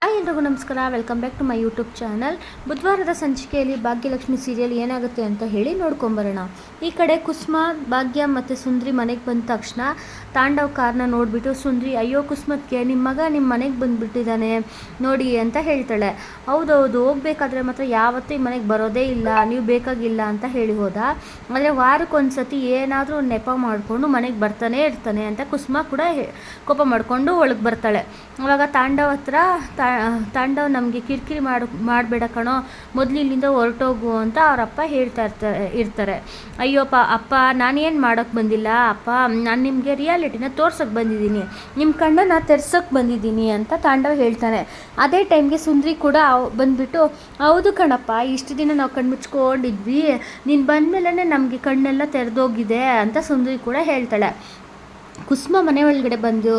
Hi ಎಲ್ರಿಗೂ ನಮಸ್ಕಾರ, welcome back to my YouTube channel. ಬುಧವಾರದ ಸಂಚಿಕೆಯಲ್ಲಿ ಭಾಗ್ಯಲಕ್ಷ್ಮಿ ಸೀರಿಯಲ್ ಏನಾಗುತ್ತೆ ಅಂತ ಹೇಳಿ ನೋಡ್ಕೊಂಬರೋಣ. ಈ ಕಡೆ ಕುಸುಮ, ಭಾಗ್ಯ ಮತ್ತು ಸುಂದ್ರಿ ಮನೆಗೆ ಬಂದ ತಕ್ಷಣ ತಾಂಡವ್ ಕಾರ್ನ ನೋಡಿಬಿಟ್ಟು ಸುಂದ್ರಿ, ಅಯ್ಯೋ ಕುಸುಮತ್ಗೆ ನಿಮ್ಮ ಮಗ ನಿಮ್ಮ ಮನೆಗೆ ಬಂದುಬಿಟ್ಟಿದ್ದಾನೆ ನೋಡಿ ಅಂತ ಹೇಳ್ತಾಳೆ. ಹೌದೌದು, ಹೋಗ್ಬೇಕಾದ್ರೆ ಮಾತ್ರ ಯಾವತ್ತೂ ಈ ಮನೆಗೆ ಬರೋದೇ ಇಲ್ಲ, ನೀವು ಬೇಕಾಗಿಲ್ಲ ಅಂತ ಹೇಳಿ ಹೋದ. ಆದರೆ ವಾರಕ್ಕೊಂದ್ಸತಿ ಏನಾದರೂ ನೆಪ ಮಾಡಿಕೊಂಡು ಮನೆಗೆ ಬರ್ತಾನೆ ಇರ್ತಾನೆ ಅಂತ ಕುಸುಮ ಕೂಡ ಕೋಪ ಮಾಡಿಕೊಂಡು ಒಳಗೆ ಬರ್ತಾಳೆ. ಅವಾಗ ತಾಂಡವ್ ಹತ್ರ ತಾಂಡವ್ ನಮಗೆ ಕಿರಿಕಿರಿ ಮಾಡಬೇಡ ಕಣೋ, ಮೊದಲು ಇಲ್ಲಿಂದ ಹೊರಟೋಗು ಅಂತ ಅವರಪ್ಪ ಹೇಳ್ತಾ ಇರ್ತಾರೆ. ಅಯ್ಯೋಪ್ಪ ಅಪ್ಪ, ನಾನೇನು ಮಾಡೋಕ್ಕೆ ಬಂದಿಲ್ಲ ಅಪ್ಪ, ನಾನು ನಿಮಗೆ ರಿಯಾಲಿಟಿನ ತೋರ್ಸೋಕ್ಕೆ ಬಂದಿದ್ದೀನಿ, ನಿಮ್ಮ ಕಣ್ಣನ್ನು ತೆರ್ಸೋಕ್ಕೆ ಬಂದಿದ್ದೀನಿ ಅಂತ ತಾಂಡವ್ ಹೇಳ್ತಾನೆ. ಅದೇ ಟೈಮ್ಗೆ ಸುಂದ್ರಿ ಕೂಡ ಬಂದುಬಿಟ್ಟು, ಹೌದು ಕಣಪ್ಪ, ಇಷ್ಟು ದಿನ ನಾವು ಕಣ್ಮುಚ್ಕೊಂಡಿದ್ವಿ, ನೀನು ಬಂದಮೇಲೆ ನಮಗೆ ಕಣ್ಣೆಲ್ಲ ತೆರೆದೋಗಿದೆ ಅಂತ ಸುಂದ್ರಿ ಕೂಡ ಹೇಳ್ತಾಳೆ. ಕುಸುಮ ಮನೆ ಒಳಗಡೆ ಬಂದು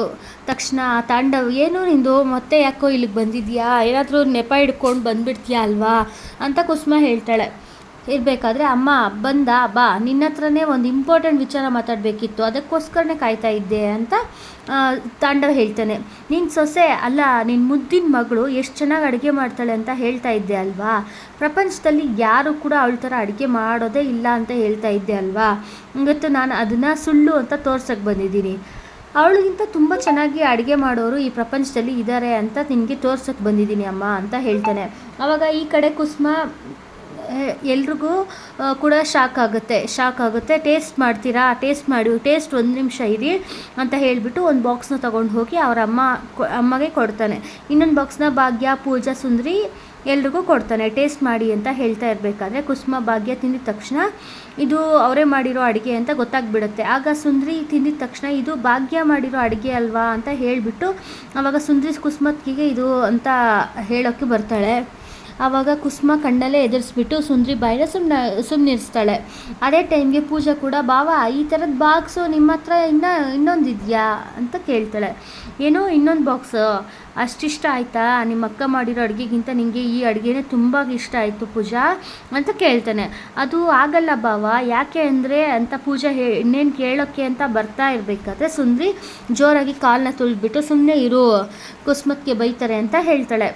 ತಕ್ಷಣ ತಾಂಡವ್, ಏನು ನಿಂದು ಮತ್ತೆ ಯಾಕೋ ಇಲ್ಲಿಗೆ ಬಂದಿದ್ಯಾ, ಏನಾದರೂ ನೆಪ ಹಿಡ್ಕೊಂಡು ಬಂದುಬಿಡ್ತೀಯಾ ಅಲ್ವಾ ಅಂತ ಕುಸುಮ ಹೇಳ್ತಾಳೆ. ಇರಬೇಕಾದ್ರೆ ಅಮ್ಮ ಬಂದ, ಬಾ ನಿನ್ನ ಹತ್ರನೇ ಒಂದು ಇಂಪಾರ್ಟೆಂಟ್ ವಿಚಾರ ಮಾತಾಡಬೇಕಿತ್ತು, ಅದಕ್ಕೋಸ್ಕರನೇ ಕಾಯ್ತಾ ಇದ್ದೆ ಅಂತ ತಾಂಡವ್ ಹೇಳ್ತಾನೆ. ನಿನ್ನ ಸೊಸೆ ಅಲ್ಲ, ನಿನ್ನ ಮುದ್ದಿನ ಮಗಳು ಎಷ್ಟು ಚೆನ್ನಾಗಿ ಅಡುಗೆ ಮಾಡ್ತಾಳೆ ಅಂತ ಹೇಳ್ತಾ ಇದ್ದೆ ಅಲ್ವಾ, ಪ್ರಪಂಚದಲ್ಲಿ ಯಾರು ಕೂಡ ಅವಳ ಥರ ಅಡುಗೆ ಮಾಡೋದೇ ಇಲ್ಲ ಅಂತ ಹೇಳ್ತಾ ಇದ್ದೆ ಅಲ್ವಾ, ಇವತ್ತು ನಾನು ಅದನ್ನು ಸುಳ್ಳು ಅಂತ ತೋರ್ಸೋಕ್ಕೆ ಬಂದಿದ್ದೀನಿ. ಅವಳಿಗಿಂತ ತುಂಬ ಚೆನ್ನಾಗಿ ಅಡುಗೆ ಮಾಡೋರು ಈ ಪ್ರಪಂಚದಲ್ಲಿ ಇದ್ದಾರೆ ಅಂತ ನಿನಗೆ ತೋರ್ಸೋಕ್ಕೆ ಬಂದಿದ್ದೀನಿ ಅಮ್ಮ ಅಂತ ಹೇಳ್ತಾನೆ. ಆವಾಗ ಈ ಕಡೆ ಕುಸುಮ ಎಲ್ರಿಗೂ ಕೂಡ ಶಾಕ್ ಆಗುತ್ತೆ. ಟೇಸ್ಟ್ ಮಾಡ್ತೀರಾ, ಟೇಸ್ಟ್ ಮಾಡಿ, ಟೇಸ್ಟ್ ಒಂದು ನಿಮಿಷ ಇರಿ ಅಂತ ಹೇಳಿಬಿಟ್ಟು ಒಂದು ಬಾಕ್ಸ್ನ ತೊಗೊಂಡು ಹೋಗಿ ಅವರ ಅಮ್ಮಗೆ ಕೊಡ್ತಾನೆ. ಇನ್ನೊಂದು ಬಾಕ್ಸ್ನ ಭಾಗ್ಯ, ಪೂಜಾ, ಸುಂದ್ರಿ ಎಲ್ರಿಗೂ ಕೊಡ್ತಾನೆ. ಟೇಸ್ಟ್ ಮಾಡಿ ಅಂತ ಹೇಳ್ತಾ ಇರಬೇಕಾದ್ರೆ ಕುಸುಮ, ಭಾಗ್ಯ ತಿಂದಿದ ತಕ್ಷಣ ಇದು ಅವರೇ ಮಾಡಿರೋ ಅಡುಗೆ ಅಂತ ಗೊತ್ತಾಗ್ಬಿಡುತ್ತೆ. ಆಗ ಸುಂದ್ರಿ ತಿಂದಿದ ತಕ್ಷಣ ಇದು ಭಾಗ್ಯ ಮಾಡಿರೋ ಅಡುಗೆ ಅಲ್ವಾ ಅಂತ ಹೇಳಿಬಿಟ್ಟು ಆವಾಗ ಸುಂದ್ರಿ ಕುಸುಮತ್ಗೆ ಇದು ಅಂತ ಹೇಳೋಕ್ಕೆ ಬರ್ತಾಳೆ. ಆವಾಗ ಕುಸುಮ ಕಣ್ಣಲ್ಲೇ ಎದುರಿಸ್ಬಿಟ್ಟು ಸುಂದ್ರಿ ಬಾಯಿನ ಸುಮ್ಮನಿರಿಸ್ತಾಳೆ. ಅದೇ ಟೈಮ್ಗೆ ಪೂಜಾ ಕೂಡ, ಬಾವ ಈ ಥರದ ಬಾಕ್ಸು ನಿಮ್ಮ ಹತ್ರ ಇನ್ನೊಂದು ಇದೆಯಾ ಅಂತ ಕೇಳ್ತಾಳೆ. ಏನೋ ಇನ್ನೊಂದು ಬಾಕ್ಸು, ಅಷ್ಟಿಷ್ಟ ಆಯಿತಾ ನಿಮ್ಮ ಅಕ್ಕ ಮಾಡಿರೋ ಅಡುಗೆಗಿಂತ ನಿಮಗೆ ಈ ಅಡುಗೆನೇ ತುಂಬ ಇಷ್ಟ ಆಯಿತು ಪೂಜಾ ಅಂತ ಕೇಳ್ತಾನೆ. ಅದು ಆಗಲ್ಲ ಬಾವ, ಯಾಕೆ ಅಂದರೆ ಅಂತ ಪೂಜಾ ಇನ್ನೇನು ಕೇಳೋಕ್ಕೆ ಅಂತ ಬರ್ತಾ ಇರಬೇಕಾದ್ರೆ ಸುಂದ್ರಿ ಜೋರಾಗಿ ಕಾಲನ್ನ ತುಳಿದ್ಬಿಟ್ಟು, ಸುಮ್ಮನೆ ಇರು, ಕುಸುಮತ್ಗೆ ಬೈತಾರೆ ಅಂತ ಹೇಳ್ತಾಳೆ.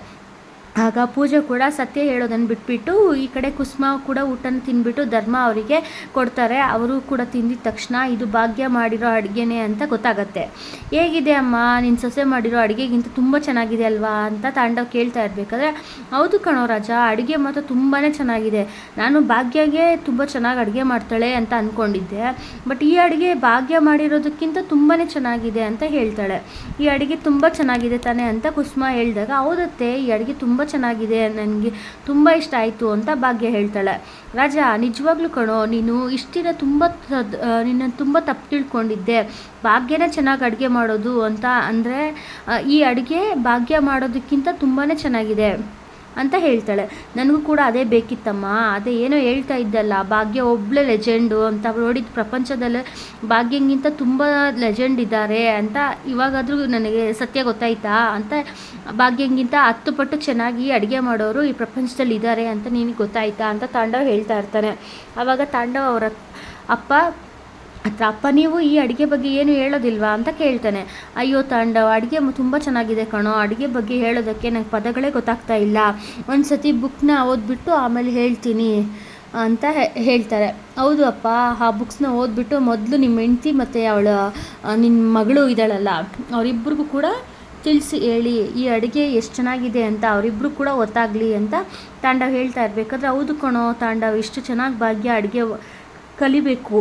ಆಗ ಪೂಜೆ ಕೂಡ ಸತ್ಯ ಹೇಳೋದನ್ನು ಬಿಟ್ಬಿಟ್ಟು ಈ ಕಡೆ ಕುಸುಮ ಕೂಡ ಊಟನ ತಿಂದ್ಬಿಟ್ಟು ಧರ್ಮ ಅವರಿಗೆ ಕೊಡ್ತಾರೆ. ಅವರು ಕೂಡ ತಿಂದಿದ ತಕ್ಷಣ ಇದು ಭಾಗ್ಯ ಮಾಡಿರೋ ಅಡುಗೆನೇ ಅಂತ ಗೊತ್ತಾಗತ್ತೆ. ಹೇಗಿದೆ ಅಮ್ಮ, ನಿನ್ನ ಸೊಸೆ ಮಾಡಿರೋ ಅಡುಗೆಗಿಂತ ತುಂಬ ಚೆನ್ನಾಗಿದೆ ಅಲ್ವಾ ಅಂತ ತಾಂಡವ್ ಕೇಳ್ತಾ ಇರಬೇಕಾದ್ರೆ, ಹೌದು ಕಣೋ ರಾಜ, ಅಡುಗೆ ಮಾತ್ರ ತುಂಬಾ ಚೆನ್ನಾಗಿದೆ, ನಾನು ಭಾಗ್ಯಗೆ ತುಂಬ ಚೆನ್ನಾಗಿ ಅಡುಗೆ ಮಾಡ್ತಾಳೆ ಅಂತ ಅಂದ್ಕೊಂಡಿದ್ದೆ, ಬಟ್ ಈ ಅಡುಗೆ ಭಾಗ್ಯ ಮಾಡಿರೋದಕ್ಕಿಂತ ತುಂಬಾ ಚೆನ್ನಾಗಿದೆ ಅಂತ ಹೇಳ್ತಾಳೆ. ಈ ಅಡುಗೆ ತುಂಬ ಚೆನ್ನಾಗಿದೆ ತಾನೇ ಅಂತ ಕುಸುಮ ಹೇಳಿದಾಗ, ಹೌದತ್ತೆ ಈ ಅಡುಗೆ ತುಂಬ ಚೆನ್ನಾಗಿದೆ, ನನಗೆ ತುಂಬ ಇಷ್ಟ ಆಯಿತು ಅಂತ ಭಾಗ್ಯ ಹೇಳ್ತಾಳೆ. ರಾಜ, ನಿಜವಾಗ್ಲೂ ಕಣೋ, ನೀನು ಇಷ್ಟಿನ ನಿನ್ನ ತುಂಬ ತಪ್ಪು ತಿಳ್ಕೊಂಡಿದ್ದೆ, ಭಾಗ್ಯನೇ ಚೆನ್ನಾಗಿ ಅಡುಗೆ ಮಾಡೋದು ಅಂತ, ಅಂದರೆ ಈ ಅಡುಗೆ ಭಾಗ್ಯ ಮಾಡೋದಕ್ಕಿಂತ ತುಂಬಾ ಚೆನ್ನಾಗಿದೆ ಅಂತ ಹೇಳ್ತಾಳೆ. ನನಗೂ ಕೂಡ ಅದೇ ಬೇಕಿತ್ತಮ್ಮ, ಅದೇ ಏನೋ ಹೇಳ್ತಾ ಇದ್ದಲ್ಲ, ಭಾಗ್ಯ ಒಬ್ಬಳೇ ಲೆಜೆಂಡು ಅಂತ, ನೋಡಿದ ಪ್ರಪಂಚದಲ್ಲೇ ಭಾಗ್ಯಂಗಿಂತ ತುಂಬ ಲೆಜೆಂಡ್ ಇದ್ದಾರೆ ಅಂತ ಇವಾಗಾದರೂ ನನಗೆ ಸತ್ಯ ಗೊತ್ತಾಯ್ತಾ ಅಂತ, ಭಾಗ್ಯಂಗಿಂತ 10 ಪಟ್ಟು ಚೆನ್ನಾಗಿ ಅಡುಗೆ ಮಾಡೋರು ಈ ಪ್ರಪಂಚದಲ್ಲಿ ಇದ್ದಾರೆ ಅಂತ ನಿನಗೆ ಗೊತ್ತಾಯ್ತಾ ಅಂತ ತಾಂಡವ್ ಹೇಳ್ತಾ ಇರ್ತಾನೆ. ಆವಾಗ ತಾಂಡವ್ ಅವರ ಅಪ್ಪ, ನೀವು ಈ ಅಡುಗೆ ಬಗ್ಗೆ ಏನು ಹೇಳೋದಿಲ್ವಾ ಅಂತ ಕೇಳ್ತಾನೆ. ಅಯ್ಯೋ ತಾಂಡವ್, ಅಡುಗೆ ತುಂಬ ಚೆನ್ನಾಗಿದೆ ಕಣೋ, ಅಡುಗೆ ಬಗ್ಗೆ ಹೇಳೋದಕ್ಕೆ ನಂಗೆ ಪದಗಳೇ ಗೊತ್ತಾಗ್ತಾ ಇಲ್ಲ, ಒಂದು ಸತಿ ಬುಕ್ನ ಓದ್ಬಿಟ್ಟು ಆಮೇಲೆ ಹೇಳ್ತೀನಿ ಅಂತ ಹೇಳ್ತಾರೆ. ಹೌದು ಅಪ್ಪ, ಆ ಬುಕ್ಸ್ನ ಓದ್ಬಿಟ್ಟು ಮೊದಲು ನಿಮ್ಮ ಹೆಂಡ್ತಿ ಮತ್ತು ನಿನ್ನ ಮಗಳು ಇದ್ದಾಳಲ್ಲ ಅವರಿಬ್ಬರಿಗೂ ಕೂಡ ತಿಳಿಸಿ ಹೇಳಿ, ಈ ಅಡುಗೆ ಎಷ್ಟು ಚೆನ್ನಾಗಿದೆ ಅಂತ ಅವರಿಬ್ಬರು ಕೂಡ ಗೊತ್ತಾಗಲಿ ಅಂತ ತಾಂಡವ್ ಹೇಳ್ತಾ ಇರಬೇಕಾದ್ರೆ, ಹೌದು ಕಣೋ ತಾಂಡವ್, ಇಷ್ಟು ಚೆನ್ನಾಗಿ ಭಾಗ್ಯ ಅಡುಗೆ ಕಲಿಬೇಕು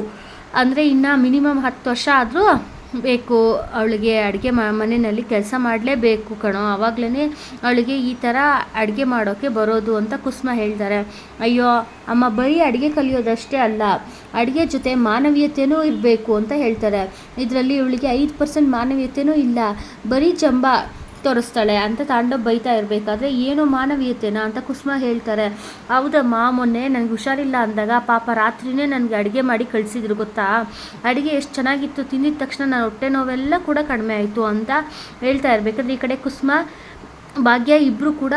ಅಂದರೆ ಇನ್ನು ಮಿನಿಮಮ್ 10 ವರ್ಷ ಆದರೂ ಬೇಕು ಅವಳಿಗೆ, ಅಡುಗೆ ಮನೆಯಲ್ಲಿ ಕೆಲಸ ಮಾಡಲೇಬೇಕು ಕಣೋ, ಆವಾಗಲೇ ಅವಳಿಗೆ ಈ ಥರ ಅಡುಗೆ ಮಾಡೋಕ್ಕೆ ಬರೋದು ಅಂತ ಕುಸುಮ ಹೇಳ್ತಾರೆ. ಅಯ್ಯೋ ಅಮ್ಮ, ಬರೀ ಅಡುಗೆ ಕಲಿಯೋದಷ್ಟೇ ಅಲ್ಲ, ಅಡುಗೆ ಜೊತೆ ಮಾನವೀಯತೆಯೂ ಇರಬೇಕು ಅಂತ ಹೇಳ್ತಾರೆ. ಇದರಲ್ಲಿ ಇವಳಿಗೆ 5% ಮಾನವೀಯತೆಯೂ ಇಲ್ಲ, ಬರೀ ಜಂಬ ತೋರಿಸ್ತಾಳೆ ಅಂತ ತಾಂಡವ್ ಬೈತಾ ಇರಬೇಕಾದ್ರೆ, ಏನು ಮಾನವೀಯತೆನಾ ಅಂತ ಕುಸುಮ ಹೇಳ್ತಾರೆ. ಹೌದಮ್ಮ, ಮೊನ್ನೆ ನನಗೆ ಹುಷಾರಿಲ್ಲ ಅಂದಾಗ ಪಾಪ ರಾತ್ರಿನೇ ನನಗೆ ಅಡುಗೆ ಮಾಡಿ ಕಳಿಸಿದ್ರು ಗೊತ್ತಾ, ಅಡುಗೆ ಎಷ್ಟು ಚೆನ್ನಾಗಿತ್ತು, ತಿಂದಿದ ತಕ್ಷಣ ನನ್ನ ಹೊಟ್ಟೆ ನೋವೆಲ್ಲ ಕೂಡ ಕಡಿಮೆ ಆಯಿತು ಅಂತ ಹೇಳ್ತಾ ಇರಬೇಕಾದ್ರೆ ಈ ಕಡೆ ಕುಸುಮ ಭಾಗ್ಯ ಇಬ್ಬರು ಕೂಡ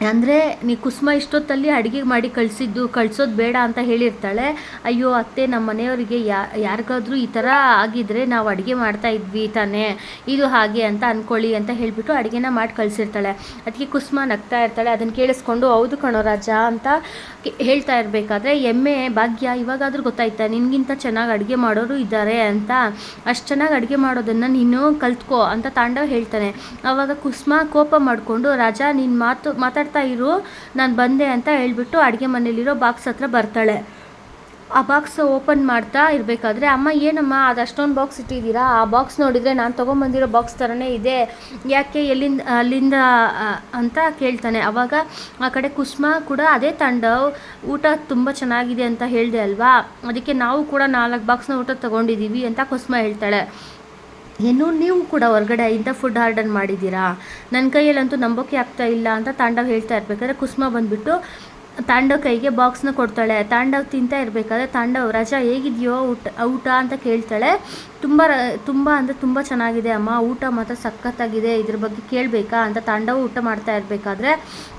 ಅಂದರೆ ನೀ ಕುಸುಮ ಇಷ್ಟೊತ್ತಲ್ಲಿ ಅಡುಗೆ ಮಾಡಿ ಕಳಿಸೋದು ಬೇಡ ಅಂತ ಹೇಳಿರ್ತಾಳೆ. ಅಯ್ಯೋ ಅತ್ತೆ, ನಮ್ಮ ಮನೆಯವರಿಗೆ ಯಾರಿಗಾದ್ರೂ ಈ ಥರ ಆಗಿದ್ರೆ ನಾವು ಅಡುಗೆ ಮಾಡ್ತಾ ಇದ್ವಿ ತಾನೇ, ಇದು ಹಾಗೆ ಅಂತ ಅಂದ್ಕೊಳ್ಳಿ ಅಂತ ಹೇಳಿಬಿಟ್ಟು ಅಡುಗೆನ ಮಾಡಿ ಕಳಿಸಿರ್ತಾಳೆ. ಅದಕ್ಕೆ ಕುಸುಮ ನಗ್ತಾ ಇರ್ತಾಳೆ. ಅದನ್ನು ಕೇಳಿಸ್ಕೊಂಡು ಹೌದು ಕಣೋ ರಾಜ ಅಂತ ಹೇಳ್ತಾ ಇರಬೇಕಾದ್ರೆ ಎಮ್ಮೆ ಭಾಗ್ಯ ಇವಾಗಾದರೂ ಗೊತ್ತಾಯ್ತಾ ನಿನಗಿಂತ ಚೆನ್ನಾಗಿ ಅಡುಗೆ ಮಾಡೋರು ಇದ್ದಾರೆ ಅಂತ, ಅಷ್ಟು ಚೆನ್ನಾಗಿ ಅಡುಗೆ ಮಾಡೋದನ್ನು ನೀನು ಕಲ್ತ್ಕೋ ಅಂತ ತಾಂಡವ್ ಹೇಳ್ತಾನೆ. ಆವಾಗ ಕುಸುಮ ಕೋಪ ಮಾಡಿಕೊಂಡು ರಾಜ ನೀನು ಮಾತಾಡ್ತಾ ಇರು, ನಾನು ಬಂದೆ ಅಂತ ಹೇಳ್ಬಿಟ್ಟು ಅಡುಗೆ ಮನೇಲಿರೋ ಬಾಕ್ಸ್ ಹತ್ರ ಬರ್ತಾಳೆ. ಆ ಬಾಕ್ಸ್ ಓಪನ್ ಮಾಡ್ತಾ ಇರಬೇಕಾದ್ರೆ ಅಮ್ಮ ಏನಮ್ಮ ಅದು ಅಷ್ಟೊಂದು ಬಾಕ್ಸ್ ಇಟ್ಟಿದ್ದೀರಾ, ಆ ಬಾಕ್ಸ್ ನೋಡಿದರೆ ನಾನು ತೊಗೊಂಬಂದಿರೋ ಬಾಕ್ಸ್ ಥರನೇ ಇದೆ, ಯಾಕೆ ಅಲ್ಲಿಂದ ಅಂತ ಕೇಳ್ತಾನೆ. ಆವಾಗ ಆ ಕಡೆ ಕುಸುಮ ಕೂಡ ಅದೇ ತಾಂಡವ್ ಊಟ ತುಂಬ ಚೆನ್ನಾಗಿದೆ ಅಂತ ಹೇಳಿದೆ ಅಲ್ವಾ, ಅದಕ್ಕೆ ನಾವು ಕೂಡ 4 ಬಾಕ್ಸ್ನ ಊಟ ತೊಗೊಂಡಿದ್ದೀವಿ ಅಂತ ಕುಸುಮ ಹೇಳ್ತಾಳೆ. ಏನು ನೀವು ಕೂಡ ಹೊರಗಡೆ ಇಂಥ ಫುಡ್ ಆರ್ಡರ್ ಮಾಡಿದ್ದೀರಾ, ನನ್ನ ಕೈಯಲ್ಲಂತೂ ನಂಬೋಕೆ ಆಗ್ತಾ ಇಲ್ಲ ಅಂತ ತಾಂಡವ್ ಹೇಳ್ತಾ ಇರಬೇಕಾದ್ರೆ ಕುಸುಮ ಬಂದುಬಿಟ್ಟು ತಾಂಡವ್ ಕೈಗೆ ಬಾಕ್ಸ್ನ ಕೊಡ್ತಾಳೆ. ತಾಂಡವ್ ತಿಂತಾ ಇರಬೇಕಾದ್ರೆ ತಾಂಡವ್ ರಾಜ ಹೇಗಿದೆಯೋ ಊಟ ಅಂತ ಕೇಳ್ತಾಳೆ. ತುಂಬ ಅಂದರೆ ತುಂಬ ಚೆನ್ನಾಗಿದೆ ಅಮ್ಮ, ಊಟ ಮಾತ್ರ ಸಖತ್ತಾಗಿದೆ, ಇದ್ರ ಬಗ್ಗೆ ಕೇಳಬೇಕಾ ಅಂತ ತಾಂಡವ್ ಊಟ ಮಾಡ್ತಾ ಇರಬೇಕಾದ್ರೆ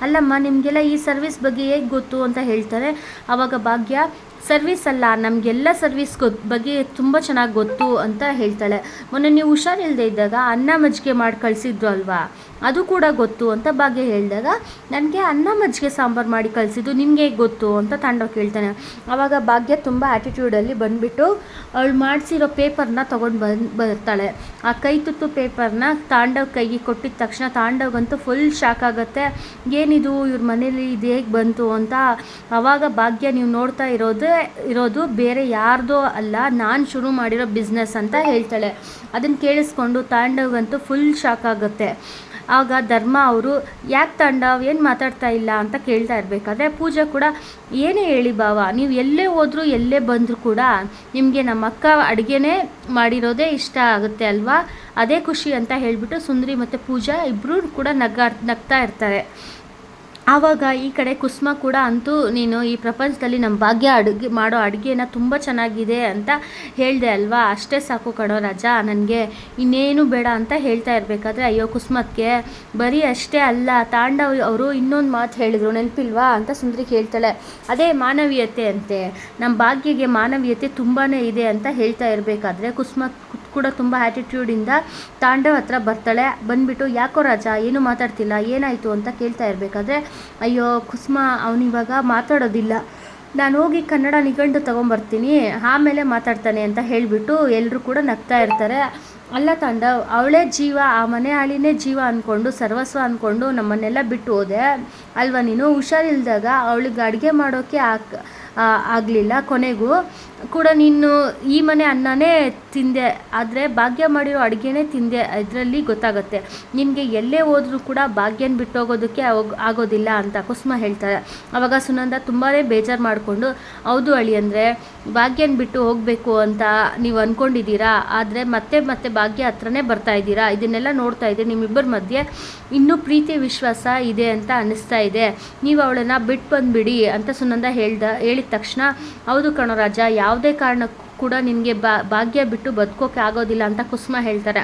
ಅಲ್ಲಮ್ಮ ನಿಮಗೆಲ್ಲ ಈ ಸರ್ವಿಸ್ ಬಗ್ಗೆ ಹೇಗೆ ಗೊತ್ತು ಅಂತ ಹೇಳ್ತಾರೆ. ಆವಾಗ ಭಾಗ್ಯ ಸರ್ವಿಸ್ ಅಲ್ಲ, ನಮಗೆಲ್ಲ ಸರ್ವಿಸ್ ಬಗ್ಗೆ ತುಂಬ ಚೆನ್ನಾಗಿ ಗೊತ್ತು ಅಂತ ಹೇಳ್ತಾಳೆ. ಮೊನ್ನೆ ನೀವು ಹುಷಾರಿಲ್ಲದೆ ಇದ್ದಾಗ ಅನ್ನ ಮಜ್ಜಿಗೆ ಮಾಡಿ ಕಳಿಸಿದ್ರು ಅಲ್ವಾ, ಅದು ಕೂಡ ಗೊತ್ತು ಅಂತ ಭಾಗ್ಯ ಹೇಳಿದಾಗ ನನಗೆ ಅನ್ನ ಮಜ್ಜಿಗೆ ಸಾಂಬಾರು ಮಾಡಿ ಕಳಿಸಿದ್ದು ನಿಮಗೆ ಹೇಗೆ ಗೊತ್ತು ಅಂತ ತಾಂಡವ್ ಕೇಳ್ತಾನೆ. ಆವಾಗ ಭಾಗ್ಯ ತುಂಬ ಆ್ಯಟಿಟ್ಯೂಡಲ್ಲಿ ಬಂದುಬಿಟ್ಟು ಅವಳು ಮಾಡಿಸಿರೋ ಪೇಪರ್ನ ತೊಗೊಂಡು ಬರ್ತಾಳೆ. ಆ ಕೈ ತುತ್ತು ಪೇಪರ್ನ ತಾಂಡವ್ ಕೈಗೆ ಕೊಟ್ಟಿದ ತಕ್ಷಣ ತಾಂಡವ್ಗಂತೂ ಫುಲ್ ಶಾಕ್ ಆಗುತ್ತೆ. ಏನಿದು ಇವ್ರ ಮನೇಲಿ ಇದು ಹೇಗೆ ಬಂತು ಅಂತ. ಆವಾಗ ಭಾಗ್ಯ ನೀವು ನೋಡ್ತಾ ಇರೋದು ಬೇರೆ ಯಾರ್ದೋ ಅಲ್ಲ, ನಾನು ಶುರು ಮಾಡಿರೋ ಬಿಸ್ನೆಸ್ ಅಂತ ಹೇಳ್ತಾಳೆ. ಅದನ್ನು ಕೇಳಿಸ್ಕೊಂಡು ತಾಂಡವ್ಗಂತೂ ಫುಲ್ ಶಾಕ್ ಆಗುತ್ತೆ. ಆಗ ಧರ್ಮ ಅವರು ಯಾಕೆ ತಾಂಡವ್ ಏನು ಮಾತಾಡ್ತಾ ಇಲ್ಲ ಅಂತ ಕೇಳ್ತಾ ಇರಬೇಕಾದ್ರೆ ಪೂಜಾ ಕೂಡ ಏನೇ ಹೇಳಿ ಬಾವ, ನೀವು ಎಲ್ಲೇ ಹೋದರೂ ಎಲ್ಲೇ ಬಂದರೂ ಕೂಡ ನಿಮಗೆ ನಮ್ಮ ಅಕ್ಕ ಅಡುಗೆನೇ ಮಾಡಿರೋದೇ ಇಷ್ಟ ಆಗುತ್ತೆ ಅಲ್ವಾ, ಅದೇ ಖುಷಿ ಅಂತ ಹೇಳಿಬಿಟ್ಟು ಸುಂದರಿ ಮತ್ತು ಪೂಜಾ ಇಬ್ಬರೂ ಕೂಡ ನಗ್ತಾ ಇರ್ತಾರೆ. ಆವಾಗ ಈ ಕಡೆ ಕುಸುಮ ಕೂಡ ಅಂತೂ ನೀನು ಈ ಪ್ರಪಂಚದಲ್ಲಿ ನಮ್ಮ ಭಾಗ್ಯ ಮಾಡೋ ಅಡುಗೆನ ತುಂಬ ಚೆನ್ನಾಗಿದೆ ಅಂತ ಹೇಳಿದೆ ಅಲ್ವಾ, ಅಷ್ಟೇ ಸಾಕು ಕಣೋ ರಾಜ, ನನಗೆ ಇನ್ನೇನು ಬೇಡ ಅಂತ ಹೇಳ್ತಾ ಇರಬೇಕಾದ್ರೆ ಅಯ್ಯೋ ಕುಸುಮಕ್ಕೆ ಬರೀ ಅಷ್ಟೇ ಅಲ್ಲ, ತಾಂಡವ್ ಅವರು ಇನ್ನೊಂದು ಮಾತು ಹೇಳಿದರು ನೆನಪಿಲ್ವಾ ಅಂತ ಸುಂದರಿ ಹೇಳ್ತಾಳೆ. ಅದೇ ಮಾನವೀಯತೆ ಅಂತೆ, ನಮ್ಮ ಭಾಗ್ಯಗೆ ಮಾನವೀಯತೆ ತುಂಬಾ ಇದೆ ಅಂತ ಹೇಳ್ತಾ ಇರಬೇಕಾದ್ರೆ ಕುಸುಮ ಕೂಡ ತುಂಬ ಆ್ಯಟಿಟ್ಯೂಡಿಂದ ತಾಂಡವ್ ಹತ್ರ ಬರ್ತಾಳೆ. ಬಂದುಬಿಟ್ಟು ಯಾಕೋ ರಾಜ ಏನು ಮಾತಾಡ್ತಿಲ್ಲ, ಏನಾಯಿತು ಅಂತ ಕೇಳ್ತಾ ಇರಬೇಕಾದ್ರೆ ಅಯ್ಯೋ ಕುಸುಮ ಅವನಿವಾಗ ಮಾತಾಡೋದಿಲ್ಲ, ನಾನು ಹೋಗಿ ಕನ್ನಡ ನಿಘಂಟು ತೊಗೊಂಬರ್ತೀನಿ ಆಮೇಲೆ ಮಾತಾಡ್ತಾನೆ ಅಂತ ಹೇಳಿಬಿಟ್ಟು ಎಲ್ಲರೂ ಕೂಡ ನಗ್ತಾ ಇರ್ತಾರೆ. ಅಲ್ಲ ತಾಂಡವ್, ಅವಳೇ ಜೀವ, ಆ ಮನೆ ಆಳಿನೇ ಜೀವ ಅಂದ್ಕೊಂಡು ಸರ್ವಸ್ವ ಅಂದ್ಕೊಂಡು ನಮ್ಮನ್ನೆಲ್ಲ ಬಿಟ್ಟು ಹೋದೆ ಅಲ್ವಾ ನೀನು. ಹುಷಾರಿಲ್ದಾಗ ಅವಳಿಗೆ ಅಡುಗೆ ಮಾಡೋಕ್ಕೆ ಆಗಲಿಲ್ಲ, ಕೊನೆಗೂ ಕೂಡ ನೀನು ಈ ಮನೆ ಅನ್ನನೇ ತಿಂದೆ, ಆದರೆ ಭಾಗ್ಯ ಮಾಡಿರೋ ಅಡುಗೆನೇ ತಿಂದೆ, ಇದರಲ್ಲಿ ಗೊತ್ತಾಗುತ್ತೆ ನಿನಗೆ ಎಲ್ಲೇ ಹೋದರೂ ಕೂಡ ಭಾಗ್ಯನ ಬಿಟ್ಟೋಗೋದಕ್ಕೆ ಆಗೋದಿಲ್ಲ ಅಂತ ಕುಸುಮ ಹೇಳ್ತಾರೆ. ಆವಾಗ ಸುನಂದ ತುಂಬಾ ಬೇಜಾರು ಮಾಡಿಕೊಂಡು ಹೌದು ಅಳಿ ಅಂದರೆ ಭಾಗ್ಯನ ಬಿಟ್ಟು ಹೋಗಬೇಕು ಅಂತ ನೀವು ಅಂದ್ಕೊಂಡಿದ್ದೀರಾ, ಆದರೆ ಮತ್ತೆ ಭಾಗ್ಯ ಹತ್ರನೇ ಬರ್ತಾ ಇದ್ದೀರಾ, ಇದನ್ನೆಲ್ಲ ನೋಡ್ತಾ ಇದ್ದೆ ನಿಮ್ಮಿಬ್ಬರ ಮಧ್ಯೆ ಇನ್ನೂ ಪ್ರೀತಿ ವಿಶ್ವಾಸ ಇದೆ ಅಂತ ಅನ್ನಿಸ್ತಾ ಇದೆ, ನೀವು ಅವಳನ್ನು ಬಿಟ್ಟು ಬಂದುಬಿಡಿ ಅಂತ ಸುನಂದ ಹೇಳಿದ ತಕ್ಷಣ ಹೌದು ಕಣೋ ರಾಜ, ಯಾವುದೇ ಕಾರಣಕ್ಕೂ ಕೂಡ ನಿನಗೆ ಭಾಗ್ಯ ಬಿಟ್ಟು ಬದುಕೋಕೆ ಆಗೋದಿಲ್ಲ ಅಂತ ಕುಸುಮ ಹೇಳ್ತಾರೆ.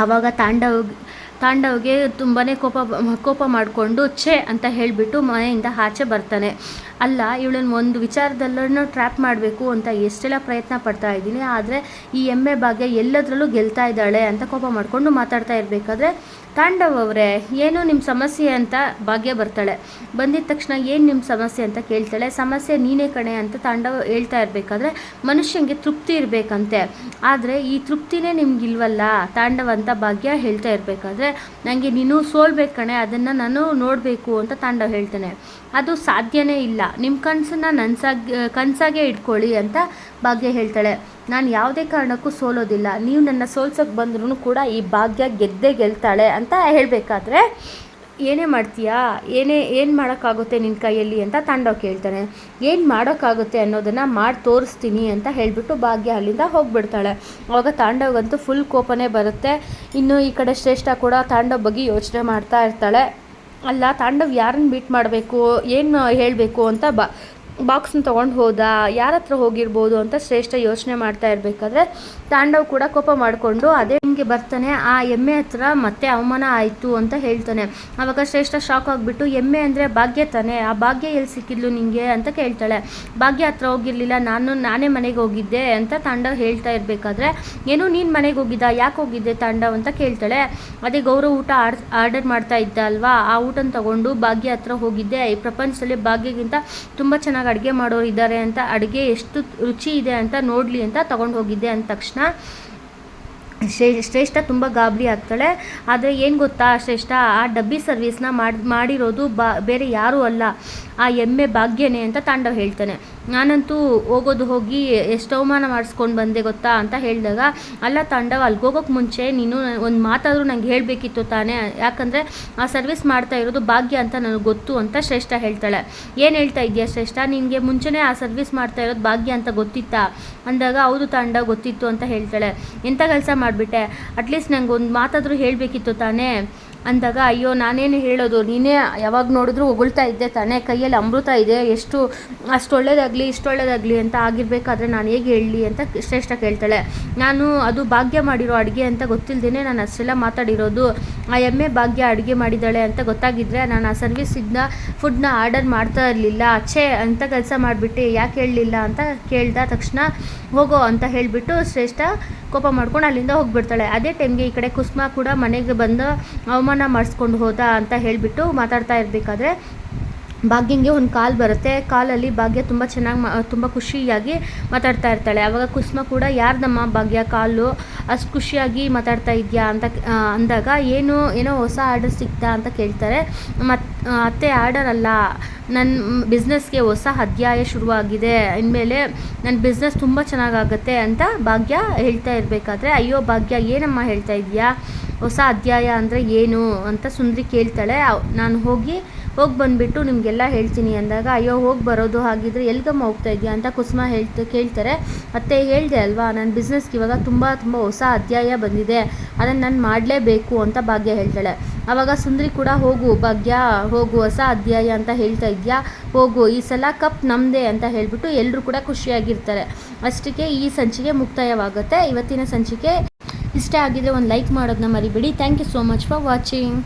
ಆವಾಗ ತಾಂಡವ್ಗೆ ತುಂಬಾ ಕೋಪ ಮಾಡಿಕೊಂಡು ಛೇ ಅಂತ ಹೇಳಿಬಿಟ್ಟು ಮನೆಯಿಂದ ಆಚೆ ಬರ್ತಾನೆ. ಅಲ್ಲ ಇವಳನ್ನು ಒಂದು ವಿಚಾರದಲ್ಲೂ ಟ್ರ್ಯಾಪ್ ಮಾಡಬೇಕು ಅಂತ ಎಷ್ಟೆಲ್ಲ ಪ್ರಯತ್ನ ಪಡ್ತಾ ಇದ್ದೀನಿ, ಆದರೆ ಈ ಎಮ್ಮೆ ಭಾಗ್ಯ ಎಲ್ಲದರಲ್ಲೂ ಗೆಲ್ತಾ ಇದ್ದಾಳೆ ಅಂತ ಕೋಪ ಮಾಡಿಕೊಂಡು ಮಾತಾಡ್ತಾ ಇರಬೇಕಾದ್ರೆ ತಾಂಡವ್ ಅವರೇ ಏನು ನಿಮ್ಮ ಸಮಸ್ಯೆ ಅಂತ ಭಾಗ್ಯ ಬರ್ತಾಳೆ. ಬಂದಿದ್ದ ತಕ್ಷಣ ಏನು ನಿಮ್ಮ ಸಮಸ್ಯೆ ಅಂತ ಕೇಳ್ತಾಳೆ. ಸಮಸ್ಯೆ ನೀನೇ ಕಣೆ ಅಂತ ತಾಂಡವ್ ಹೇಳ್ತಾ ಇರಬೇಕಾದ್ರೆ ಮನುಷ್ಯನಿಗೆ ತೃಪ್ತಿ ಇರಬೇಕಂತೆ, ಆದರೆ ಈ ತೃಪ್ತಿನೇ ನಿಮ್ಗಿಲ್ವಲ್ಲ ತಾಂಡವ್ ಅಂತ ಭಾಗ್ಯ ಹೇಳ್ತಾ ಇರಬೇಕಾದ್ರೆ ನನಗೆ ನೀನು ಸೋಲ್ಬೇಕು ಕಣೆ, ಅದನ್ನು ನಾನು ನೋಡಬೇಕು ಅಂತ ತಾಂಡವ್ ಹೇಳ್ತಾನೆ. ಅದು ಸಾಧ್ಯನೇ ಇಲ್ಲ, ನಿಮ್ಮ ಕನಸನ್ನು ಕನಸಾಗೆ ಇಟ್ಕೊಳ್ಳಿ ಅಂತ ಭಾಗ್ಯ ಹೇಳ್ತಾಳೆ. ನಾನು ಯಾವುದೇ ಕಾರಣಕ್ಕೂ ಸೋಲೋದಿಲ್ಲ, ನೀವು ನನ್ನ ಸೋಲ್ಸೋಕ್ಕೆ ಬಂದ್ರೂ ಕೂಡ ಈ ಭಾಗ್ಯ ಗೆಲ್ತಾಳೆ ಅಂತ ಹೇಳಬೇಕಾದ್ರೆ ಏನೇ ಮಾಡ್ತೀಯಾ, ಏನು ಮಾಡೋಕ್ಕಾಗುತ್ತೆ ನಿನ್ನ ಕೈಯಲ್ಲಿ ಅಂತ ತಾಂಡವ್ ಕೇಳ್ತಾನೆ. ಏನು ಮಾಡೋಕ್ಕಾಗುತ್ತೆ ಅನ್ನೋದನ್ನು ಮಾಡಿ ತೋರಿಸ್ತೀನಿ ಅಂತ ಹೇಳಿಬಿಟ್ಟು ಭಾಗ್ಯ ಅಲ್ಲಿಂದ ಹೋಗಿಬಿಡ್ತಾಳೆ. ಆವಾಗ ತಾಂಡವ್ಗಂತೂ ಫುಲ್ ಕೋಪನೇ ಬರುತ್ತೆ. ಇನ್ನು ಈ ಕಡೆ ಶ್ರೇಷ್ಠ ಕೂಡ ತಾಂಡವ್ ಬಗ್ಗೆ ಯೋಚನೆ ಮಾಡ್ತಾ ಇರ್ತಾಳೆ. ಅಲ್ಲ ತಾಂಡವ್ ಯಾರನ್ನು ಬೀಟ್ ಮಾಡಬೇಕು, ಏನು ಹೇಳಬೇಕು ಅಂತ ಬಾಕ್ಸ್ನ ತೊಗೊಂಡು ಹೋದ, ಯಾರ ಹತ್ರ ಹೋಗಿರ್ಬೋದು ಅಂತ ಶ್ರೇಷ್ಠ ಯೋಚನೆ ಮಾಡ್ತಾ ಇರಬೇಕಾದ್ರೆ ತಾಂಡವ್ ಕೂಡ ಕೋಪ ಮಾಡಿಕೊಂಡು ಅದೇ ರೂಮ್ಗೆ ಬರ್ತಾನೆ. ಆ ಎಮ್ಮೆ ಹತ್ರ ಮತ್ತೆ ಅವಮಾನ ಆಯಿತು ಅಂತ ಹೇಳ್ತಾನೆ. ಆವಾಗ ಶ್ರೇಷ್ಠ ಶಾಕ್ ಆಗಿಬಿಟ್ಟು, ಎಮ್ಮೆ ಅಂದರೆ ಭಾಗ್ಯ ತಾನೆ, ಆ ಭಾಗ್ಯ ಎಲ್ಲಿ ಸಿಕ್ಕಿದ್ಲು ನಿಂಗೆ ಅಂತ ಕೇಳ್ತಾಳೆ. ಭಾಗ್ಯ ಹತ್ರ ಹೋಗಿರಲಿಲ್ಲ, ನಾನೇ ಮನೆಗೆ ಹೋಗಿದ್ದೆ ಅಂತ ತಾಂಡವ್ ಹೇಳ್ತಾ ಇರಬೇಕಾದ್ರೆ, ಏನು ನೀನು ಮನೆಗೆ ಹೋಗಿದ್ದ, ಯಾಕೆ ಹೋಗಿದ್ದೆ ತಾಂಡವ್ ಅಂತ ಕೇಳ್ತಾಳೆ. ಅದೇ ಗೌರವ್ ಊಟ ಆರ್ಡರ್ ಮಾಡ್ತಾ ಇದ್ದ ಅಲ್ವಾ, ಆ ಊಟನ ತಗೊಂಡು ಭಾಗ್ಯ ಹತ್ರ ಹೋಗಿದ್ದೆ. ಈ ಪ್ರಪಂಚದಲ್ಲಿ ಭಾಗ್ಯಗಿಂತ ತುಂಬ ಚೆನ್ನಾಗಿ ಅಡುಗೆ ಮಾಡೋರು ಇದ್ದಾರೆ ಅಂತ, ಅಡುಗೆ ಎಷ್ಟು ರುಚಿ ಇದೆ ಅಂತ ನೋಡಲಿ ಅಂತ ತಗೊಂಡು ಹೋಗಿದ್ದೆ ಅಂದ ತಕ್ಷಣ ಶ್ರೇಷ್ಠ ತುಂಬ ಗಾಬರಿ ಆಗ್ತಾಳೆ. ಆದರೆ ಏನು ಗೊತ್ತಾ ಶ್ರೇಷ್ಠ, ಆ ಡಬ್ಬಿ ಸರ್ವಿಸ್ನ ಮಾಡಿರೋದು ಬೇರೆ ಯಾರೂ ಅಲ್ಲ, ಆ ಎಮ್ಮೆ ಭಾಗ್ಯನೇ ಅಂತ ತಾಂಡವ್ ಹೇಳ್ತಾನೆ. ನಾನಂತೂ ಹೋಗಿ ಎಷ್ಟು ಅವಮಾನ ಮಾಡಿಸ್ಕೊಂಡು ಬಂದೆ ಗೊತ್ತಾ ಅಂತ ಹೇಳಿದಾಗ, ಅಲ್ಲ ತಾಂಡವ್, ಅಲ್ಲಿಗೋಗೋಕ್ಕೆ ಮುಂಚೆ ನೀನು ಒಂದು ಮಾತಾದರೂ ನಂಗೆ ಹೇಳಬೇಕಿತ್ತು ತಾನೇ, ಯಾಕಂದರೆ ಆ ಸರ್ವಿಸ್ ಮಾಡ್ತಾ ಇರೋದು ಭಾಗ್ಯ ಅಂತ ನನಗೆ ಗೊತ್ತು ಅಂತ ಶ್ರೇಷ್ಠ ಹೇಳ್ತಾಳೆ. ಏನು ಹೇಳ್ತಾ ಇದೆಯಾ ಶ್ರೇಷ್ಠ, ನಿನಗೆ ಮುಂಚೆನೇ ಆ ಸರ್ವಿಸ್ ಮಾಡ್ತಾ ಇರೋದು ಭಾಗ್ಯ ಅಂತ ಗೊತ್ತಿತ್ತಾ ಅಂದಾಗ, ಹೌದು ತಾಂಡವ್ ಗೊತ್ತಿತ್ತು ಅಂತ ಹೇಳ್ತಾಳೆ. ಎಂಥ ಕೆಲಸ ಮಾಡಿಬಿಟ್ಟೆ, ಅಟ್ಲೀಸ್ಟ್ ನಂಗೆ ಒಂದು ಮಾತಾದರೂ ಹೇಳಬೇಕಿತ್ತು ತಾನೇ ಅಂದಾಗ, ಅಯ್ಯೋ ನಾನೇನು ಹೇಳೋದು, ನೀನೇ ಯಾವಾಗ ನೋಡಿದ್ರೂ ಹೊಗಳ್ತಾ ಇದ್ದೆ ತಾನೇ, ಕೈಯಲ್ಲಿ ಅಮೃತ ಇದೆ, ಅಷ್ಟು ಒಳ್ಳೇದಾಗಲಿ ಇಷ್ಟೊಳ್ಳೇದಾಗಲಿ ಅಂತ ಆಗಿರಬೇಕಾದ್ರೆ ನಾನು ಹೇಗೆ ಹೇಳಲಿ ಅಂತ ಶ್ರೇಷ್ಠ ಕೇಳ್ತಾಳೆ. ನಾನು ಅದು ಭಾಗ್ಯ ಮಾಡಿರೋ ಅಡುಗೆ ಅಂತ ಗೊತ್ತಿಲ್ಲದೇ ನಾನು ಅಷ್ಟೆಲ್ಲ ಮಾತಾಡಿರೋದು. ಆ ಎಮ್ಮೆ ಭಾಗ್ಯ ಅಡುಗೆ ಮಾಡಿದ್ದಾಳೆ ಅಂತ ಗೊತ್ತಾಗಿದ್ದರೆ ನಾನು ಆ ಸರ್ವಿಸಿಂದ ಫುಡ್ನ ಆರ್ಡರ್ ಮಾಡ್ತಾ ಇರಲಿಲ್ಲ. ಅಚ್ಚೆ ಅಂತ ಕೆಲಸ ಮಾಡಿಬಿಟ್ಟು ಯಾಕೆ ಹೇಳಲಿಲ್ಲ ಅಂತ ಕೇಳ್ದ ತಕ್ಷಣ, ಹೋಗೋ ಅಂತ ಹೇಳಿಬಿಟ್ಟು ಶ್ರೇಷ್ಠ ಕೋಪ ಮಾಡ್ಕೊಂಡು ಅಲ್ಲಿಂದ ಹೋಗಿಬಿಡ್ತಾಳೆ. ಅದೇ ಟೈಮ್ಗೆ ಈ ಕಡೆ ಕುಸುಮ ಕೂಡ ಮನೆಗೆ ಬಂದು ಅವಮಾನ ಮಾಡಿಸ್ಕೊಂಡು ಹೋದ ಅಂತ ಹೇಳಿಬಿಟ್ಟು ಮಾತಾಡ್ತಾ ಇರಬೇಕಾದ್ರೆ ಭಾಗ್ಯಂಗೆ ಒಂದು ಕಾಲ್ ಬರುತ್ತೆ. ಕಾಲಲ್ಲಿ ಭಾಗ್ಯ ತುಂಬ ಖುಷಿಯಾಗಿ ಮಾತಾಡ್ತಾ ಇರ್ತಾಳೆ. ಆವಾಗ ಕುಸುಮ ಕೂಡ, ಯಾರ್ದಮ್ಮ ಭಾಗ್ಯ ಕಾಲು ಅಷ್ಟು ಖುಷಿಯಾಗಿ ಮಾತಾಡ್ತಾ ಇದೆಯಾ ಅಂತ ಅಂದಾಗ, ಏನೋ ಹೊಸ ಆರ್ಡರ್ ಸಿಗ್ತಾ ಅಂತ ಕೇಳ್ತಾರೆ. ಅತ್ತೆ ಆರ್ಡರ್ ಅಲ್ಲ, ನನ್ನ ಬಿಸ್ನೆಸ್ಗೆ ಹೊಸ ಅಧ್ಯಾಯ ಶುರುವಾಗಿದೆ, ಇನ್ಮೇಲೆ ನನ್ನ ಬಿಸ್ನೆಸ್ ತುಂಬ ಚೆನ್ನಾಗಾಗುತ್ತೆ ಅಂತ ಭಾಗ್ಯ ಹೇಳ್ತಾ ಇರಬೇಕಾದ್ರೆ, ಅಯ್ಯೋ ಭಾಗ್ಯ ಏನಮ್ಮ ಹೇಳ್ತಾ ಇದೆಯಾ, ಹೊಸ ಅಧ್ಯಾಯ ಅಂದರೆ ಏನು ಅಂತ ಸುಂದ್ರಿ ಕೇಳ್ತಾಳೆ. ನಾನು ಹೋಗಿ ಬಂದುಬಿಟ್ಟು ನಿಮಗೆಲ್ಲ ಹೇಳ್ತೀನಿ ಅಂದಾಗ, ಅಯ್ಯೋ ಹೋಗಿ ಬರೋದು, ಹಾಗಿದ್ರೆ ಎಲ್ಗಮ್ಮ ಹೋಗ್ತಾ ಇದೆಯಾ ಅಂತ ಕುಸುಮ ಕೇಳ್ತಾರೆ. ಮತ್ತೆ ಹೇಳಿದೆ ಅಲ್ವಾ, ನನ್ನ ಬಿಸ್ನೆಸ್ಗೆ ಇವಾಗ ತುಂಬ ಹೊಸ ಅಧ್ಯಾಯ ಬಂದಿದೆ, ಅದನ್ನು ನಾನು ಮಾಡಲೇಬೇಕು ಅಂತ ಭಾಗ್ಯ ಹೇಳ್ತಾಳೆ. ಆವಾಗ ಸುಂದ್ರಿ ಕೂಡ, ಹೋಗು ಭಾಗ್ಯ ಹೋಗು, ಹೊಸ ಅಧ್ಯಾಯ ಅಂತ ಹೇಳ್ತಾ ಇದೆಯಾ, ಹೋಗು, ಈ ಸಲ ಕಪ್ ನಮ್ಮದೇ ಅಂತ ಹೇಳಿಬಿಟ್ಟು ಎಲ್ಲರೂ ಕೂಡ ಖುಷಿಯಾಗಿರ್ತಾರೆ. ಅಷ್ಟಕ್ಕೆ ಈ ಸಂಚಿಕೆ ಮುಕ್ತಾಯವಾಗುತ್ತೆ. ಇವತ್ತಿನ ಸಂಚಿಕೆ ಇಷ್ಟ ಆಗಿದ್ರೆ ಒಂದು ಲೈಕ್ ಮಾಡೋದನ್ನ ಮರಿಬೇಡಿ. Thank you so much for watching.